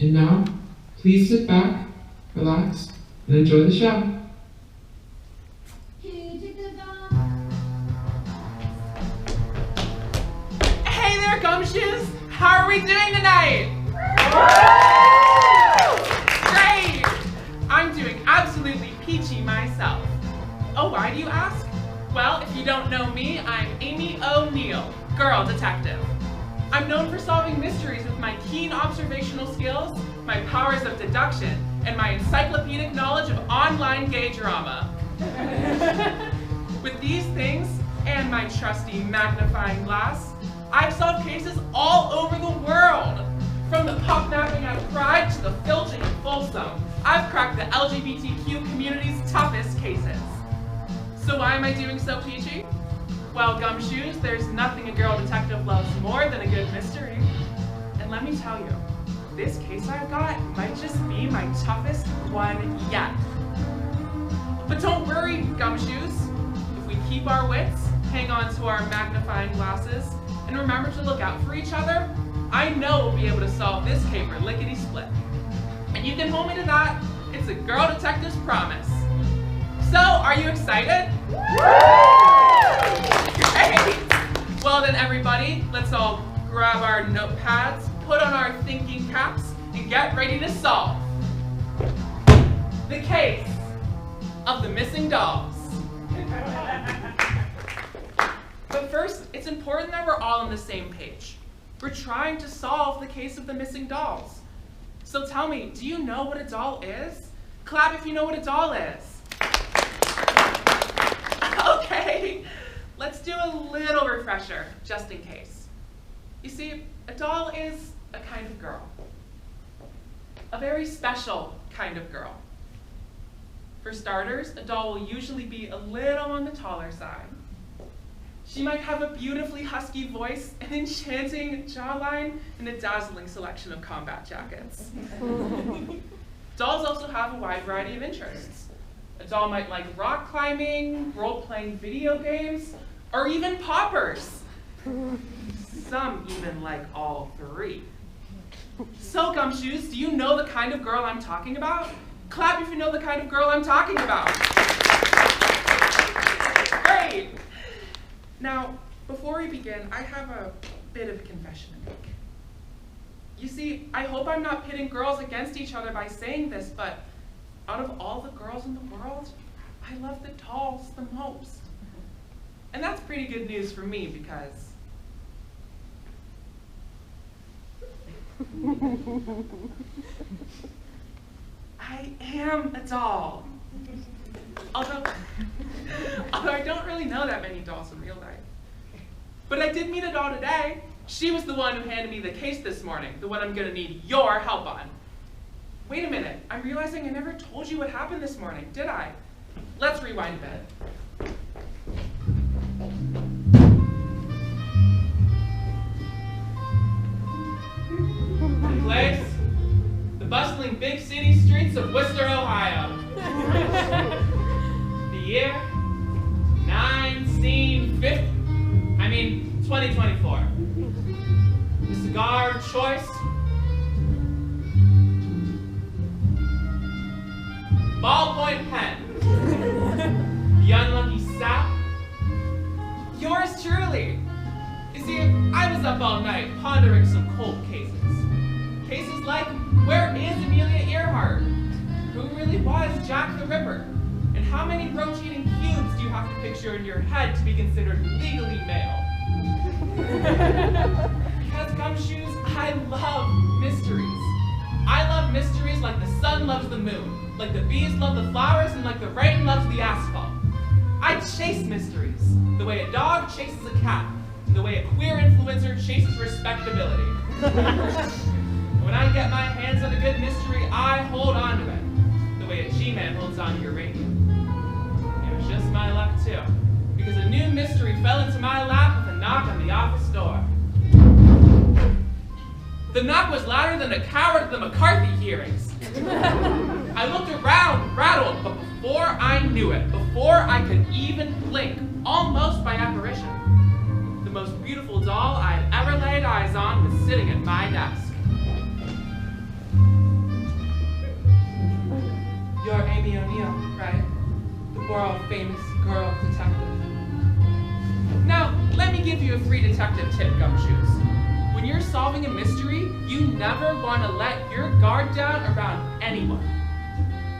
And now, please sit back, relax, and enjoy the show. Hey there, Gumshoes! How are we doing tonight? Great! I'm doing absolutely peachy myself. Oh, why do you ask? Well, if you don't know me, I'm Amy O'Neil, girl detective. I'm known for solving mysteries with my keen observational skills, my powers of deduction, and my encyclopedic knowledge of online gay drama. With these things, and my trusty magnifying glass, I've solved cases all over the world. From the pup-napping at Pride to the filching in Folsom, I've cracked the LGBTQ community's toughest cases. So why am I doing so peachy? Well, Gumshoes, there's nothing a girl detective loves more than a good mystery. And let me tell you, this case I've got might just be my toughest one yet. But don't worry, Gumshoes. If we keep our wits, hang on to our magnifying glasses, and remember to look out for each other, I know we'll be able to solve this caper lickety-split. And you can hold me to that. It's a girl detective's promise. So, are you excited? Great! Well then, everybody, let's all grab our notepads, put on our thinking caps, and get ready to solve the case of the missing dolls. But first, it's important that we're all on the same page. We're trying to solve the case of the missing dolls. So tell me, do you know what a doll is? Clap if you know what a doll is. Okay, let's do a little refresher, just in case. You see, a doll is a kind of girl. A very special kind of girl. For starters, a doll will usually be a little on the taller side. She might have a beautifully husky voice, an enchanting jawline, and a dazzling selection of combat jackets. Dolls also have a wide variety of interests. A doll might like rock climbing, role-playing video games, or even poppers. Some even like all three. So, Gumshoes, do you know the kind of girl I'm talking about? Clap if you know the kind of girl I'm talking about. Great. Now, before we begin, I have a bit of a confession to make. You see, I hope I'm not pitting girls against each other by saying this, but out of all the girls in the world, I love the dolls the most. And that's pretty good news for me because I am a doll. Although I don't really know that many dolls in real life. But I did meet a doll today. She was the one who handed me the case this morning, the one I'm gonna need your help on. Wait a minute, I'm realizing I never told you what happened this morning, did I? Let's rewind a bit. The place, the bustling big city streets of Wooster, Ohio. The year, 2024. The cigar of choice, ballpoint pen. The unlucky sap, yours truly. You see, I was up all night pondering some cold cases. Cases like, where is Amelia Earhart? Who really was Jack the Ripper? And how many rotating cubes do you have to picture in your head to be considered legally male? Because, Gumshoes, I love mysteries. I love mysteries like the sun loves the moon, like the bees love the flowers, and like the rain loves the asphalt. I chase mysteries, the way a dog chases a cat, and the way a queer influencer chases respectability. When I get my hands on a good mystery, I hold on to it, the way a G-man holds on to your radio. It was just my luck, too, because a new mystery fell into my lap with a knock on the office door. The knock was louder than a coward at the McCarthy hearings. I looked around, rattled, but before I knew it, before I could even blink, almost by apparition, the most beautiful doll I'd ever laid eyes on was sitting at my desk. famous girl detective. Now, let me give you a free detective tip, Gumshoes. When you're solving a mystery, you never want to let your guard down around anyone.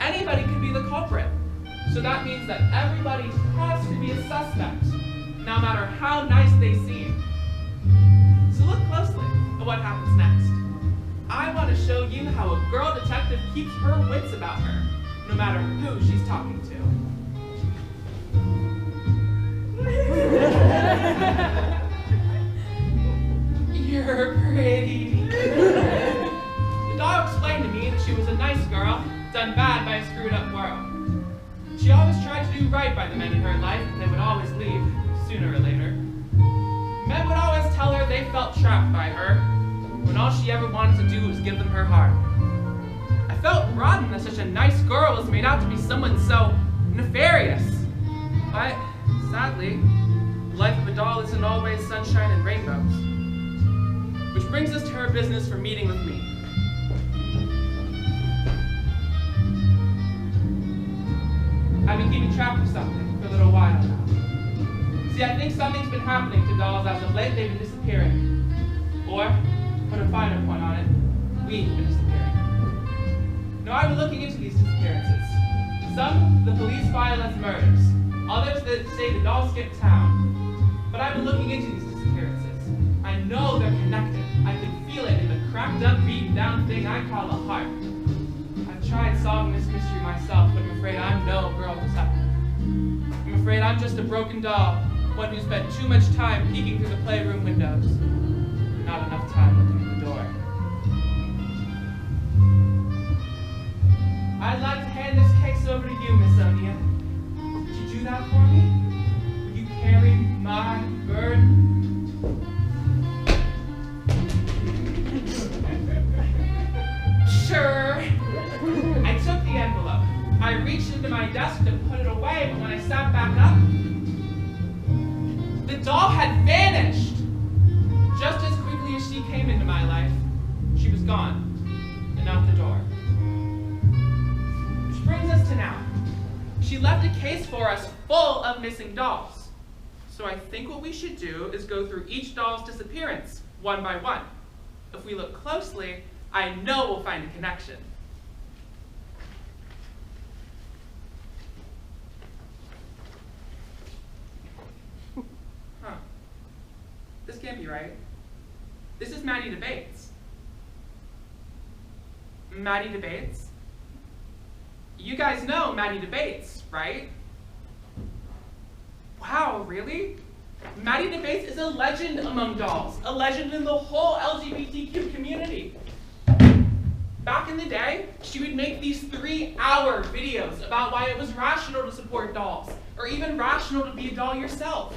Anybody could be the culprit. So that means that everybody has to be a suspect, no matter how nice they seem. So look closely at what happens next. I want to show you how a girl detective keeps her wits about her, no matter who she's talking to. You're pretty. The doll explained to me that she was a nice girl, done bad by a screwed up world. She always tried to do right by the men in her life, and they would always leave, sooner or later. Men would always tell her they felt trapped by her, when all she ever wanted to do was give them her heart. I felt rotten that such a nice girl was made out to be someone so nefarious. But, sadly, the life of a doll isn't always sunshine and rainbows. Which brings us to her business for meeting with me. I've been keeping track of something for a little while now. See, I think something's been happening to dolls as of late. They've been disappearing. Or, put a finer point on it, we've been disappearing. Now, I've been looking into these disappearances. Some the police file as murders. Others that say the doll skipped town. But I've been looking into these disappearances. I know they're connected. I can feel it in the cracked up, beaten down thing I call a heart. I've tried solving this mystery myself, but I'm afraid I'm no girl detective. I'm afraid I'm just a broken doll, one who spent too much time peeking through the playroom windows, not enough time looking at the door. I'd like to hand this case over to you, Miss O'Neil. Would you do that for me? Would you carry my burden? Sure. I took the envelope. I reached into my desk to put it away, but when I sat back up, the doll had vanished. Just as quickly as she came into my life, she was gone and out the door. Which brings us to now. She left a case for us full of missing dolls. So I think what we should do is go through each doll's disappearance, one by one. If we look closely, I know we'll find a connection. Huh. This can't be right. This is Maddie Debates. Maddie Debates? You guys know Maddie Debates, right? Wow, really? Maddie Debates is a legend among dolls, a legend in the whole LGBTQ community. Back in the day, she would make these 3-hour videos about why it was rational to support dolls, or even rational to be a doll yourself.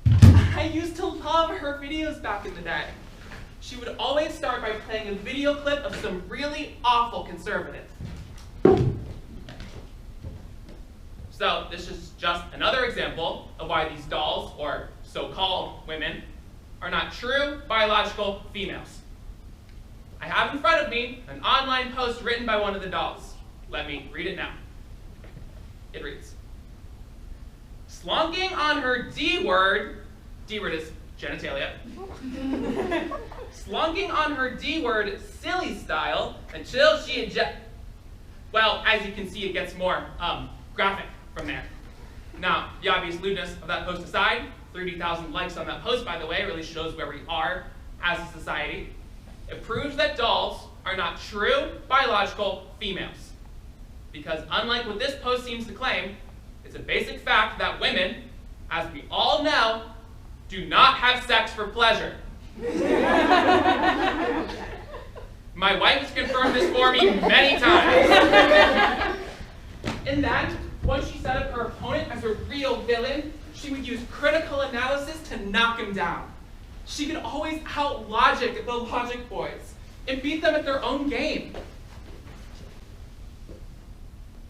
I used to love her videos back in the day. She would always start by playing a video clip of some really awful conservative. So this is just another example of why these dolls, or so-called women, are not true biological females. I have in front of me an online post written by one of the dolls. Let me read it now. It reads, "Slunking on her D-word is genitalia, slunking on her D-word silly style until she well, as you can see, it gets more graphic from there. Now, the obvious lewdness of that post aside, 30,000 likes on that post, by the way, really shows where we are as a society. It proves that dolls are not true biological females. Because unlike what this post seems to claim, it's a basic fact that women, as we all know, do not have sex for pleasure. My wife has confirmed this for me many times. And then, once she set up her opponent as a real villain, she would use critical analysis to knock him down. She could always out-logic the logic boys and beat them at their own game.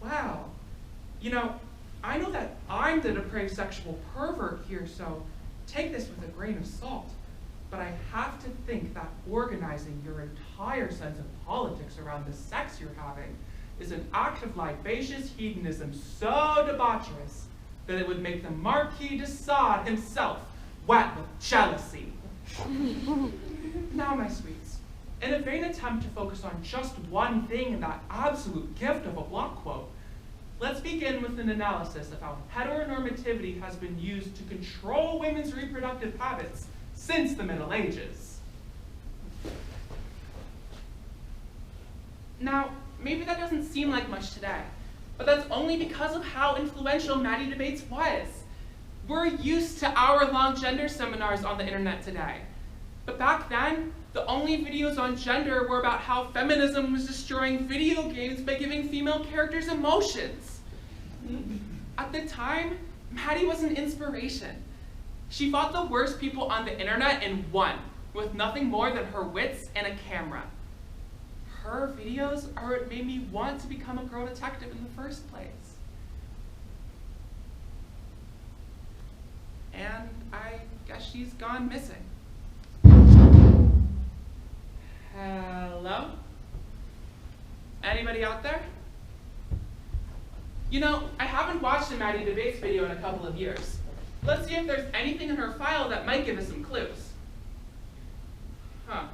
Wow. You know, I know that I'm the depraved sexual pervert here, so take this with a grain of salt. But I have to think that organizing your entire sense of politics around the sex you're having is an act of libacious hedonism so debaucherous that it would make the Marquis de Sade himself wet with jealousy. Now, my sweets, in a vain attempt to focus on just one thing in that absolute gift of a block quote, let's begin with an analysis of how heteronormativity has been used to control women's reproductive habits since the Middle Ages. Now, maybe that doesn't seem like much today, but that's only because of how influential Maddie Debates was. We're used to hour-long gender seminars on the internet today. But back then, the only videos on gender were about how feminism was destroying video games by giving female characters emotions. At the time, Maddie was an inspiration. She fought the worst people on the internet and won, with nothing more than her wits and a camera. Her videos are what made me want to become a girl detective in the first place. And I guess she's gone missing. Hello? Anybody out there? You know, I haven't watched a Maddie Debates video in a couple of years. Let's see if there's anything in her file that might give us some clues. Huh.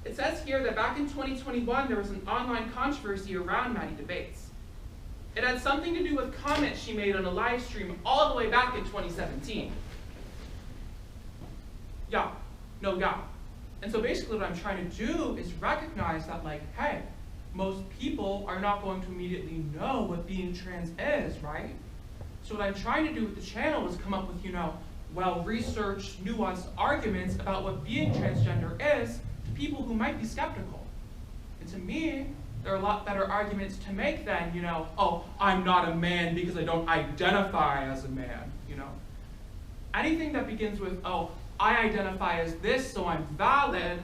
It says here that back in 2021, there was an online controversy around Maddie Debates. It had something to do with comments she made on a live stream all the way back in 2017. Yeah. And so basically what I'm trying to do is recognize that, like, hey, most people are not going to immediately know what being trans is, right? So what I'm trying to do with the channel is come up with, well-researched, nuanced arguments about what being transgender is to people who might be skeptical. And to me, there are a lot better arguments to make than, oh, I'm not a man because I don't identify as a man, Anything that begins with, oh, I identify as this, so I'm valid,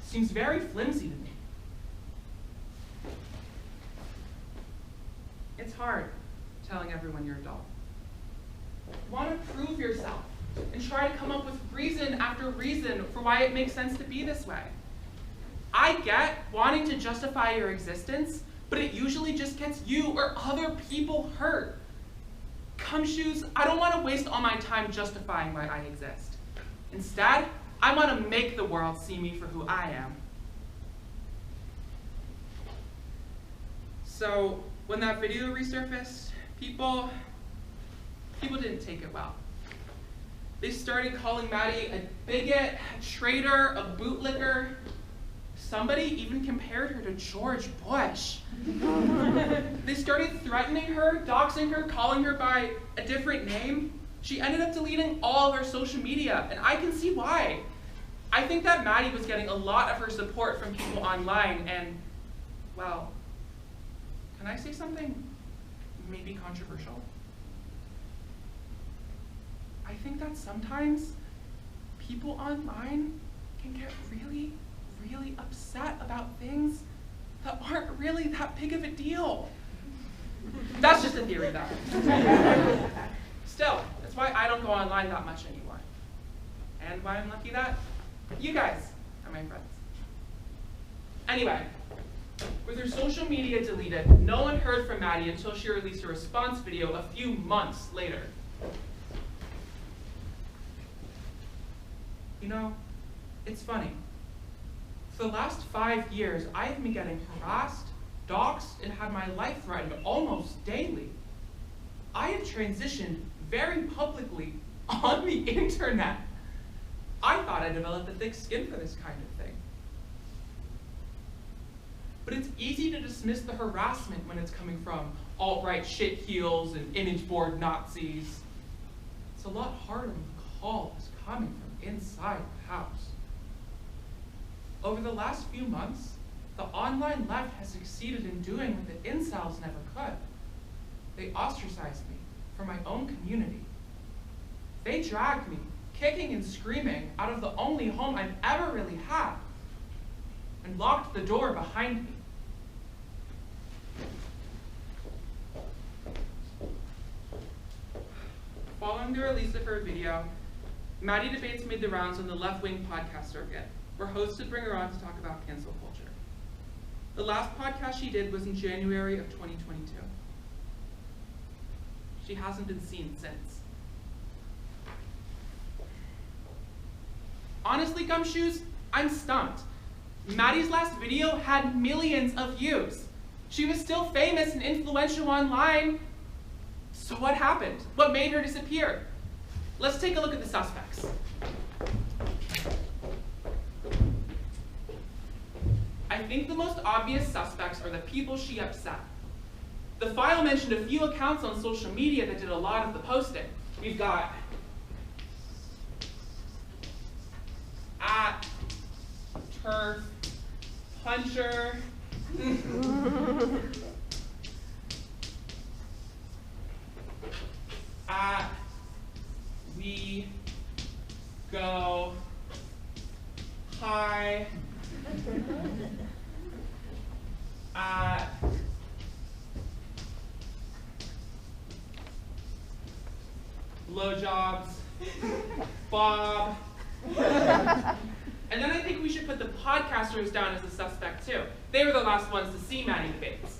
seems very flimsy to me. It's hard telling everyone you're a doll. You want to prove yourself and try to come up with reason after reason for why it makes sense to be this way. I get wanting to justify your existence, but it usually just gets you or other people hurt. Cum shoes, I don't want to waste all my time justifying why I exist. Instead, I want to make the world see me for who I am. So, when that video resurfaced, people didn't take it well. They started calling Maddie a bigot, a traitor, a bootlicker. Somebody even compared her to George Bush. They started threatening her, doxing her, calling her by a different name. She ended up deleting all of her social media, and I can see why. I think that Maddie was getting a lot of her support from people online, and, well, can I say something maybe controversial? I think that sometimes people online can get really, really upset about things that aren't really that big of a deal. That's just a theory, though. Still, that's why I don't go online that much anymore. And why I'm lucky that you guys are my friends. Anyway, with her social media deleted, no one heard from Maddie until she released a response video a few months later. It's funny. For the last 5 years, I have been getting harassed, doxxed, and had my life threatened almost daily. I have transitioned very publicly on the internet. I thought I developed a thick skin for this kind of thing. But it's easy to dismiss the harassment when it's coming from alt-right shitheels and image board Nazis. It's a lot harder when the call is coming from inside the house. Over the last few months, the online left has succeeded in doing what the incels never could. They ostracized me from my own community. They dragged me, kicking and screaming, out of the only home I've ever really had, and locked the door behind me. Following the release of her video, Maddie Debates made the rounds on the left-wing podcast circuit, where hosts would bring her on to talk about cancel culture. The last podcast she did was in January of 2022. She hasn't been seen since. Honestly, Gumshoes, I'm stumped. Maddie's last video had millions of views. She was still famous and influential online. So what happened? What made her disappear? Let's take a look at the suspects. I think the most obvious suspects are the people she upset. The file mentioned a few accounts on social media that did a lot of the posting. We've got @turf puncher, @we go high, blowjobs, Bob. And then I think we should put the podcasters down as a suspect too. They were the last ones to see Maddie debates.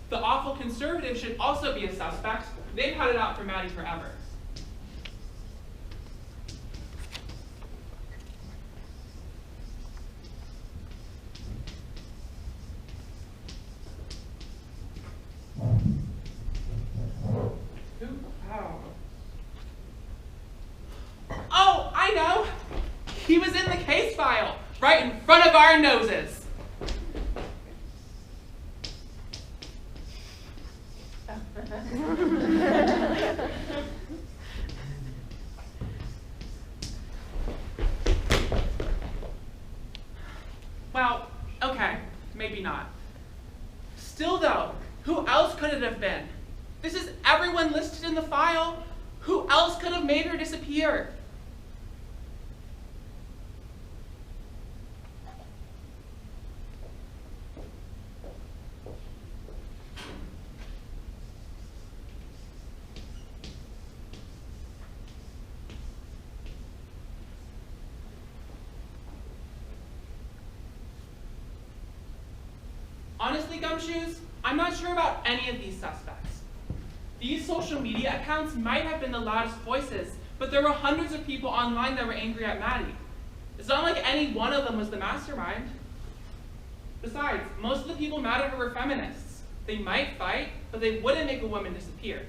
The awful conservative should also be a suspect. They've had it out for Maddie forever. Oh, I know! He was in the case file, right in front of our noses. Well, okay, maybe not. Still though, who else could it have been? This is everyone listed in the file. Who else could have made her disappear? Honestly, Gumshoes, I'm not sure about any of these suspects. These social media accounts might have been the loudest voices, but there were hundreds of people online that were angry at Maddie. It's not like any one of them was the mastermind. Besides, most of the people mad at her were feminists. They might fight, but they wouldn't make a woman disappear.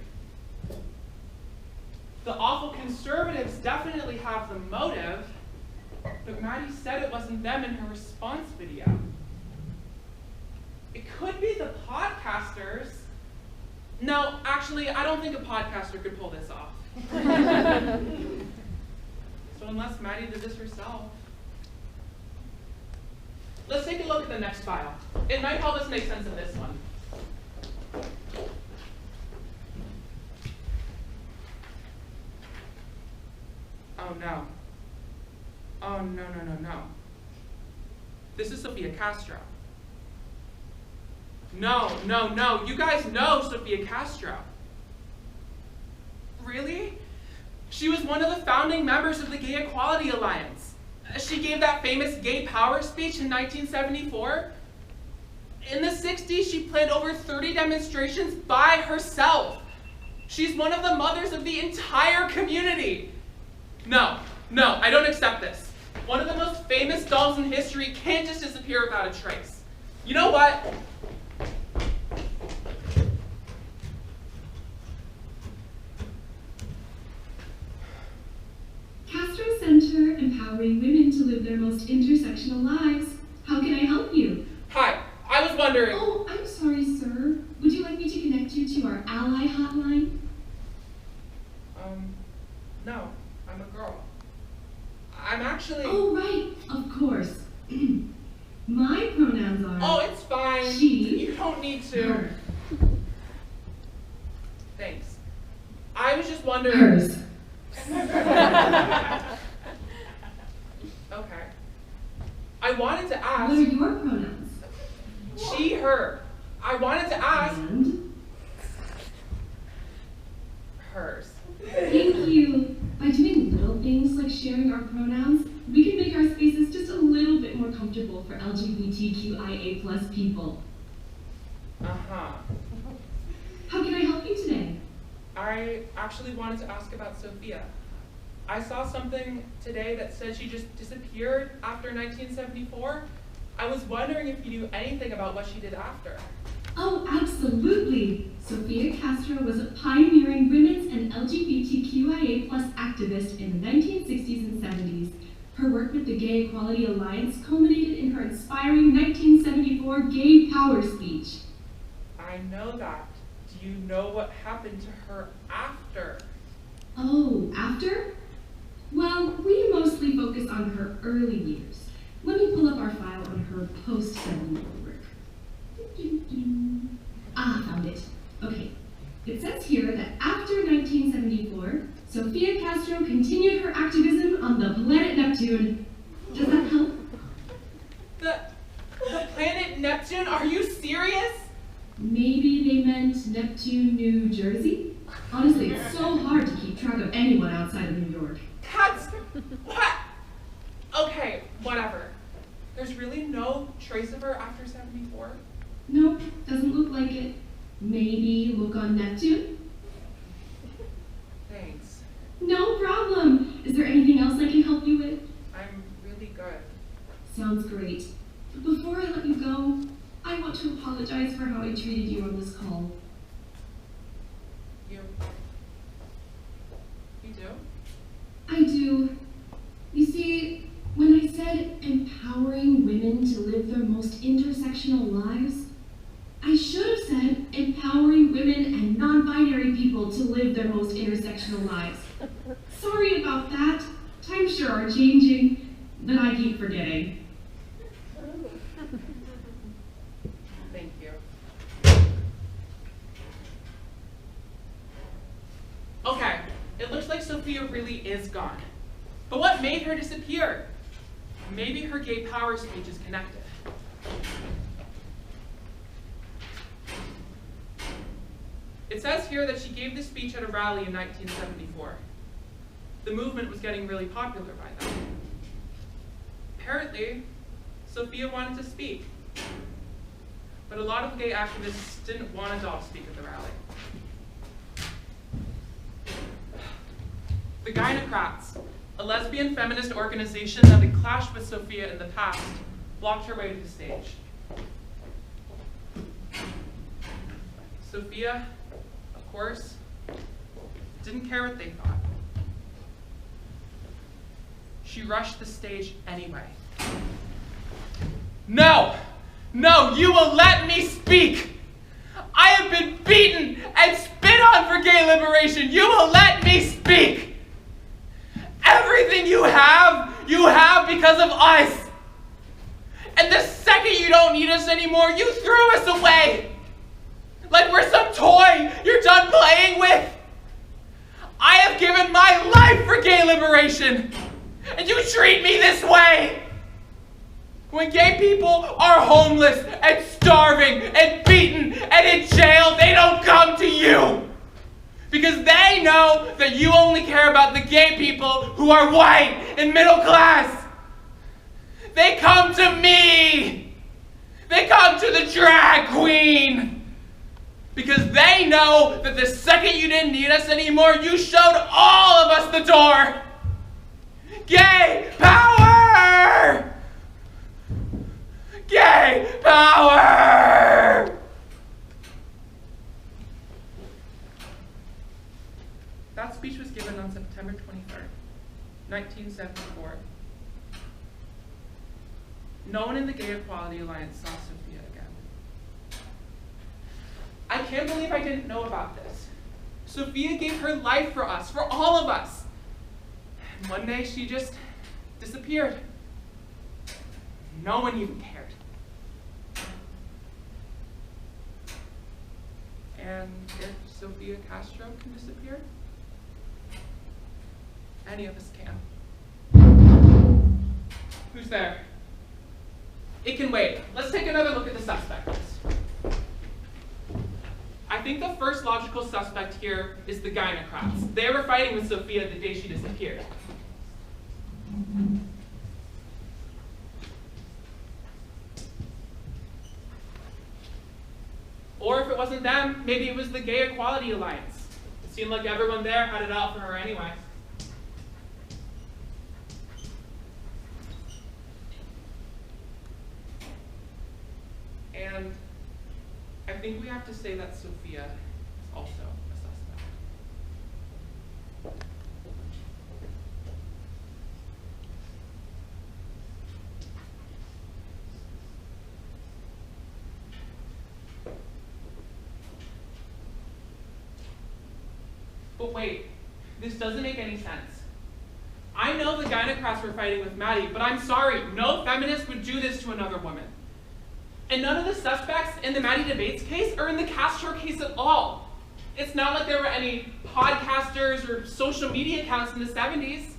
The awful conservatives definitely have the motive, but Maddie said it wasn't them in her response video. It could be the podcasters. No, actually, I don't think a podcaster could pull this off. So unless Maddie did this herself. Let's take a look at the next file. It might help us make sense of this one. Oh no. Oh no, no, no, no. This is Sophia Castro. No, no, no. You guys know Sophia Castro. Really? She was one of the founding members of the Gay Equality Alliance. She gave that famous gay power speech in 1974. In the 60s, she planned over 30 demonstrations by herself. She's one of the mothers of the entire community. No, no, I don't accept this. One of the most famous dolls in history can't just disappear without a trace. You know what? Castro Center, empowering women to live their most intersectional lives. How can I help you? Hi, I was wondering. Oh, I'm sorry, sir. Would you like me to connect you to our ally hotline? No, I'm a girl. I'm actually... Oh, right, of course. My pronouns are... Oh, it's fine. She. You don't need to. Her. Thanks. I was just wondering... Hers. Okay. I wanted to ask... What are your pronouns? She, her. I wanted to ask... And? school for LGBTQIA+ people. Uh-huh. How can I help you today? I actually wanted to ask about Sophia. I saw something today that said she just disappeared after 1974. I was wondering if you knew anything about what she did after. Oh, absolutely! Sophia Castro was a pioneering women's and LGBTQIA+ activist in the 1960s and 70s. Her work with the Gay Equality Alliance culminated in her inspiring 1974 Gay Power speech. I know that. Do you know what happened to her after? Oh, after? Well, we mostly focus on her early years. Let me pull up our file on her post-74 work. Ah, found it. Okay. It says here that after 1974, Sophia Castro continued her activism on the planet Neptune. Does that help? The planet Neptune? Are you serious? Maybe they meant Neptune, New Jersey? Honestly, it's so hard to keep track of anyone outside of New York. That's what? Okay, whatever. There's really no trace of her after 74? Nope, doesn't look like it. Maybe look on Neptune? Thanks. No problem. Is there anything else I can help you with? I'm really good. Sounds great. But before I let you go, I want to apologize for how I treated you on this call. You do? I do. You see, when I said empowering women to live their most intersectional lives, I should have said empowering women and non-binary people to live their most intersectional lives. Sorry about that. Times sure are changing, but I keep forgetting. Thank you. Okay, it looks like Sophia really is gone. But what made her disappear? Maybe her gay power speech is connected. It says here that she gave this speech at a rally in 1974. The movement was getting really popular by then. Apparently, Sophia wanted to speak. But a lot of gay activists didn't want a doll to speak at the rally. The Gynocrats, a lesbian feminist organization that had clashed with Sophia in the past, blocked her way to the stage. Sophia, of course, didn't care what they thought. She rushed the stage anyway. No! No, you will let me speak! I have been beaten and spit on for gay liberation! You will let me speak! Everything you have because of us! And the second you don't need us anymore, you threw us away! Like we're some toy you're done playing with! I have given my life for gay liberation! And you treat me this way! When gay people are homeless and starving and beaten and in jail, they don't come to you! Because they know that you only care about the gay people who are white and middle class! They come to me! They come to the drag queen! Because they know that the second you didn't need us anymore, you showed all of us the door! Gay power! Gay power! That speech was given on September 23rd, 1974. No one in the Gay Equality Alliance saw Sophia again. I can't believe I didn't know about this. Sophia gave her life for us, for all of us. And one day she just disappeared. No one even cared. And if Sophia Castro can disappear, any of us can. Who's there? It can wait. Let's take another look at the suspects. I think the first logical suspect here is the Gynocrats. They were fighting with Sophia the day she disappeared. it wasn't them, maybe it was the Gay Equality Alliance. It seemed like everyone there had it out for her anyway. And I think we have to say that Sophia is also a suspect. But wait, this doesn't make any sense. I know the gynocrats were fighting with Maddie, but I'm sorry, no feminist would do this to another woman. And none of the suspects in the Maddie Debates case are in the Castro case at all. It's not like there were any podcasters or social media accounts in the 70s.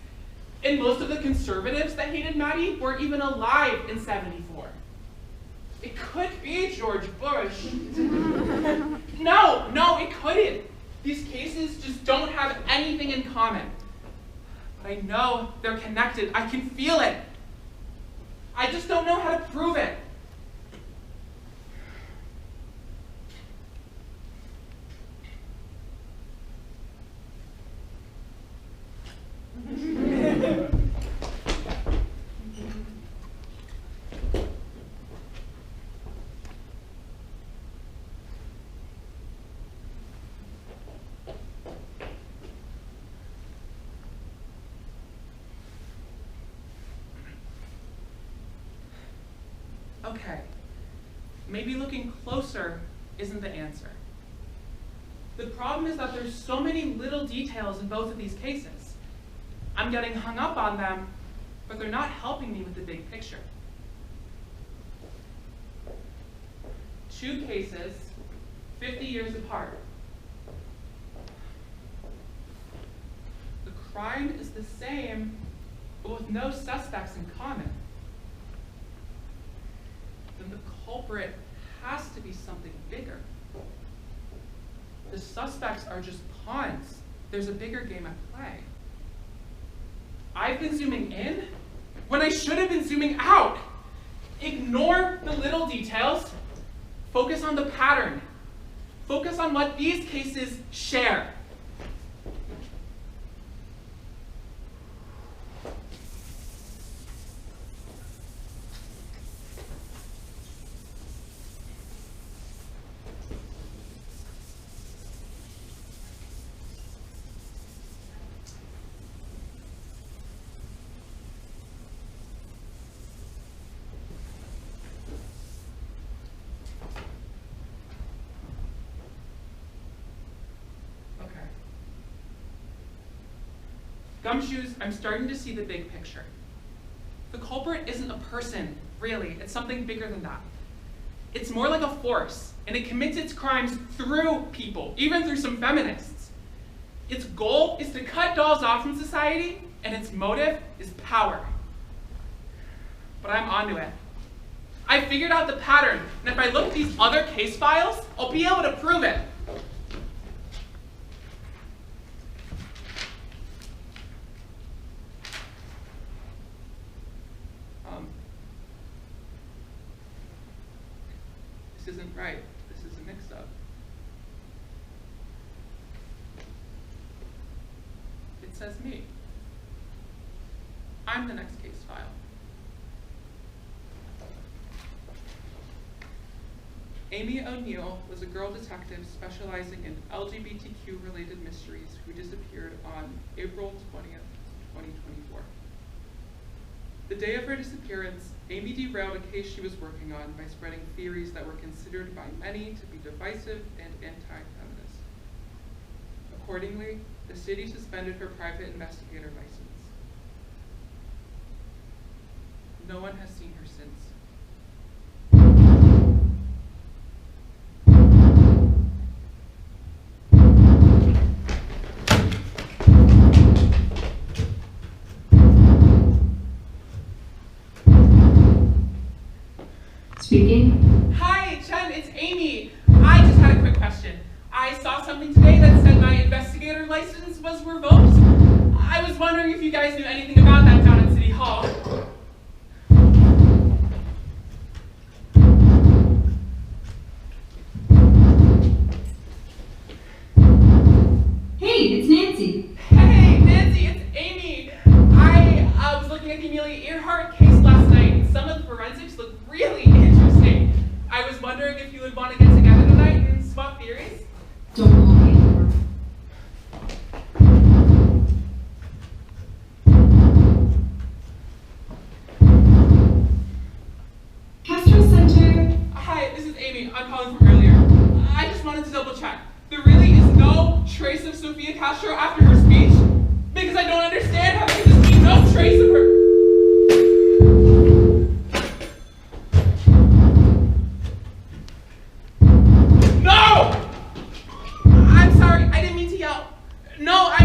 And most of the conservatives that hated Maddie weren't even alive in 74. It could be George Bush. No, it couldn't. These cases just don't have anything in common. But I know they're connected. I can feel it. I just don't know how to prove it. Okay, maybe looking closer isn't the answer. The problem is that there's so many little details in both of these cases. I'm getting hung up on them, but they're not helping me with the big picture. Two cases, 50 years apart. The crime is the same, but with no suspects in common. Then the culprit has to be something bigger. The suspects are just pawns. There's a bigger game at play. I've been zooming in when I should have been zooming out. Ignore the little details. Focus on the pattern. Focus on what these cases share. Gumshoes, I'm starting to see the big picture. The culprit isn't a person, really. It's something bigger than that. It's more like a force, and it commits its crimes through people, even through some feminists. Its goal is to cut dolls off from society, and its motive is power. But I'm onto it. I figured out the pattern, and if I look at these other case files, I'll be able to prove it. This isn't right. This is a mix-up. It says me. I'm the next case file. Amy O'Neil was a girl detective specializing in LGBTQ-related mysteries who disappeared on April 20th, 2024. The day of her disappearance, Amy derailed a case she was working on by spreading theories that were considered by many to be divisive and anti-feminist. Accordingly, the city suspended her private investigator license. No one has seen her since. Speaking. Hi, Chen, it's Amy. I just had a quick question. I saw something today that said my investigator license was revoked. I was wondering if you guys knew anything about that down at City Hall. Hey, it's Nancy. Hey, Nancy, it's Amy. I was looking at the Amelia Earhart case last night, and some of the forensics look really interesting. I was wondering if you would want to get together tonight and swap theories? Don't call me anymore. Castro Center. Hi, this is Amy. I'm calling from earlier. I just wanted to double check. There really is no trace of Sofia Castro after her speech? Because I don't understand how there can just be no trace of her. No! I'm sorry, I didn't mean to yell. No,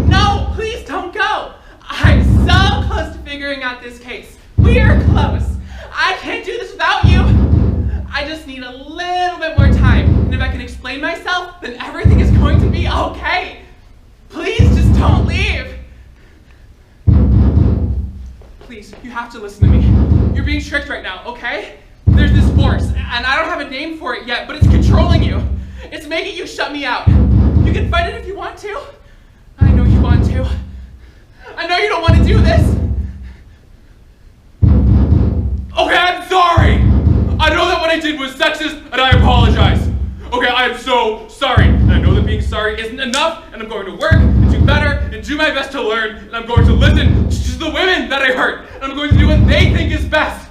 no, please don't go. I'm so close to figuring out this case. We're close. I can't do this without you. I just need a little bit more time. And if I can explain myself, then everything is going to be okay. Please just don't leave. Please, you have to listen to me. You're being tricked right now, okay? There's this force, and I don't have a name for it yet, but it's controlling you. It's making you shut me out. You can fight it if you want to. I know you want to. I know you don't want to do this. Okay, I'm sorry. I know that what I did was sexist, and I apologize. Okay, I am so sorry. And I know that being sorry isn't enough, and I'm going to work and do better and do my best to learn, and I'm going to listen to the women that I hurt, and I'm going to do what they think is best.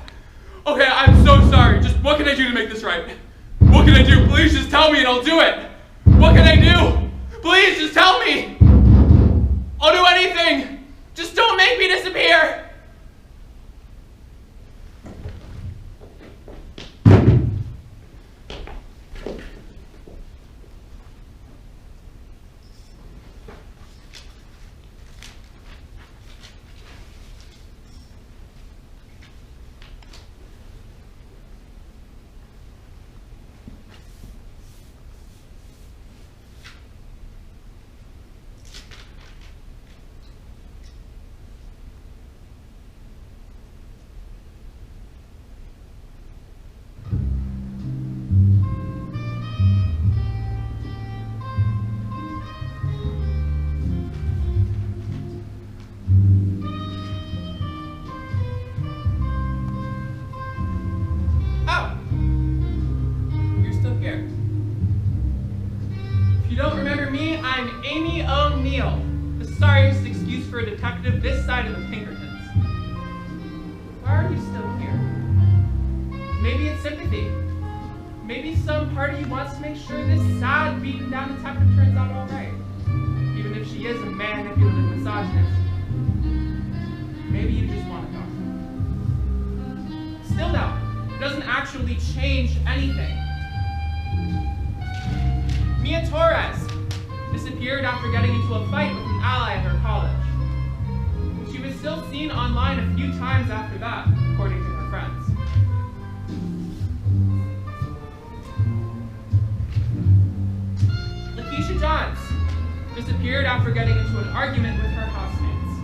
Okay, I'm so sorry. Just what can I do to make this right? What can I do? Please just tell me and I'll do it. What can I do? Please just tell me. I'll do anything. Just don't make me disappear. I'm Amy O'Neil, the sorriest excuse for a detective this side of the Pinkertons. Why are you still here? Maybe it's sympathy. Maybe some part of you wants to make sure this sad, beaten down detective turns out alright. Even if she is a manipulative misogynist. Maybe you just want to talk. Still no, it doesn't actually change anything. Mia Torres disappeared after getting into a fight with an ally at her college. She was still seen online a few times after that, according to her friends. Lakeisha Johns disappeared after getting into an argument with her housemates.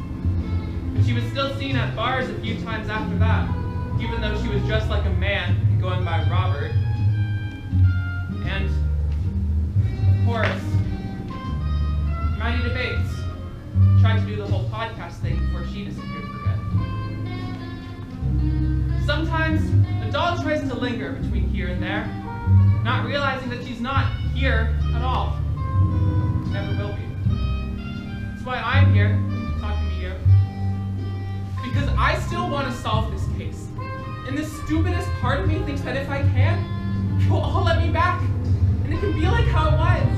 But she was still seen at bars a few times after that, even though she was dressed like a man and going by Robert. And, of course, Maddie Debates tried to do the whole podcast thing before she disappeared for good. Sometimes a dog tries to linger between here and there, not realizing that she's not here at all. Never will be. That's why I'm here, talking to you. Because I still want to solve this case. And the stupidest part of me thinks that if I can, you'll all let me back. And it can be like how it was.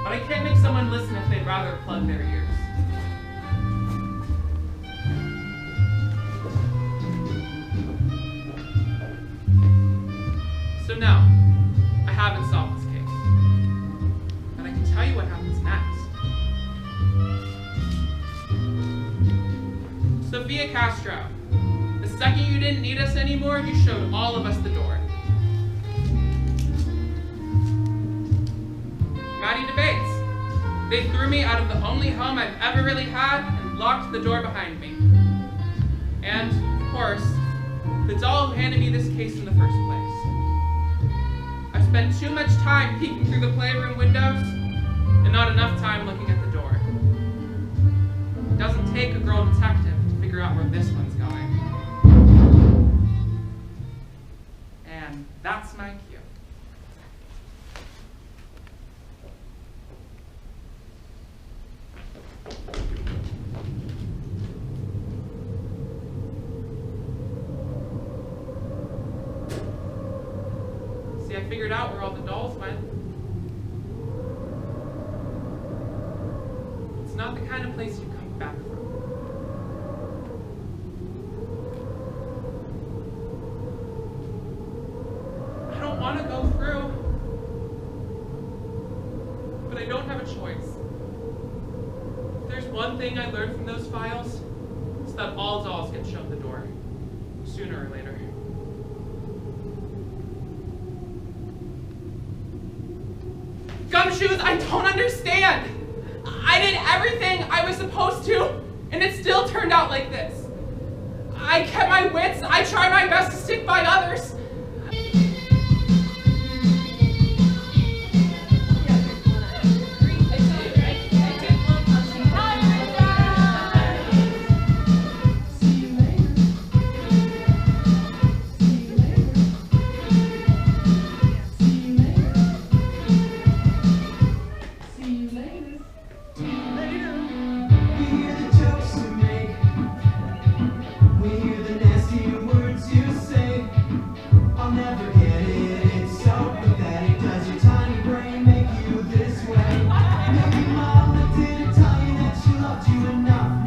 But I can't make someone listen if they'd rather plug their ears. So now, I haven't solved this case. And I can tell you what happens next. Sofia Castro, the second you didn't need us anymore, you showed all of us the door. Maddie Debates. They threw me out of the only home I've ever really had and locked the door behind me. And, of course, the doll who handed me this case in the first place. I've spent spent too much time peeking through the playroom windows and not enough time looking at the door. It doesn't take a girl detective to figure out where this one's going. And that's my cue. See, I figured out where all the dolls went. It's not the kind of place you come back from. I don't want to go through, but I don't have a choice. If there's one thing I learned from those files, it's that all dolls get shown the door, sooner or later. Gumshoes, I don't understand. I did everything I was supposed to, and it still turned out like this. I kept my wits, I tried my best to stick by others. Enough